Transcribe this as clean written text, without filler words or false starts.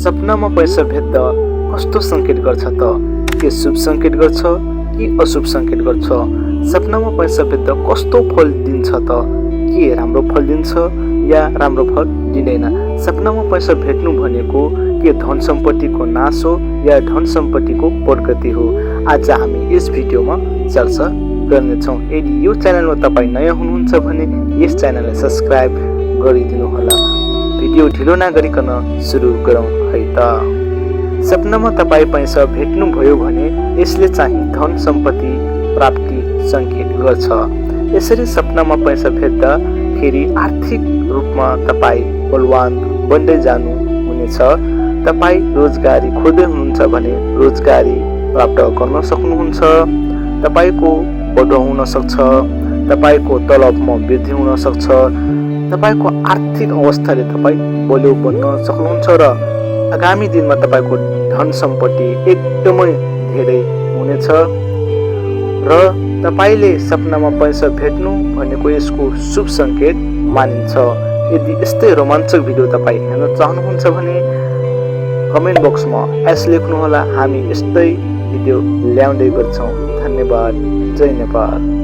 सपनामा पैसा भेट्दा कस्तो संकेत गर्छ त? के शुभ संकेत गर्छ कि अशुभ संकेत गर्छ? सपनामा पैसा भेट्दा कस्तो फल दिन्छ त? के राम्रो फल दिन्छ या राम्रो फल दिँदैन? सपनामा पैसा भेट्नु भनेको के धन सम्पत्तिको नाश हो या धन सम्पत्तिको प्रगति हो? आज हामी यस भिडियोमा चर्चा गर्नेछौँ। यदि यो च्यानलमा तपाईँ नयाँ हुनुहुन्छ भने यस च्यानललाई सब्स्क्राइब गरिदिनु होला। भिडियो ढिलो नगरिकन सुरु गरौँ है त। सपनामा तपाईँ पैसा भेट्नुभयो भने यसले चाहिँ धन सम्पत्ति प्राप्ति संकेत गर्छ। यसरी सपनामा पैसा भेट्दाखेरि आर्थिक रूपमा तपाईँ बलवान बन्दै जानु हुनेछ। तपाईँ रोजगारी खोज्दै हुनुहुन्छ भने रोजगारी प्राप्त गर्न सक्नुहुन्छ। तपाईको बढाउ हुन सक्छ। तपाईको तलबमा वृद्धि हुन सक्छ। तपाईको आर्थिक अवस्थाले तपाईँ बलियो बन्न सक्नुहुन्छ र आगामी दिनमा तपाईको धन सम्पत्ति एकदमै धेरै हुनेछ र तपाईले सपनामा पैसा भेट्नु भनेको यसको शुभ संकेत मानिन्छ। यदि यस्तै रोमाञ्चक भिडियो तपाईँ हेर्न चाहनुहुन्छ भने कमेन्ट बक्समा एस लेख्नुहोला। हामी यस्तै भिडियो ल्याउँदै गर्छौँ। धन्यवाद। जय नेपाल।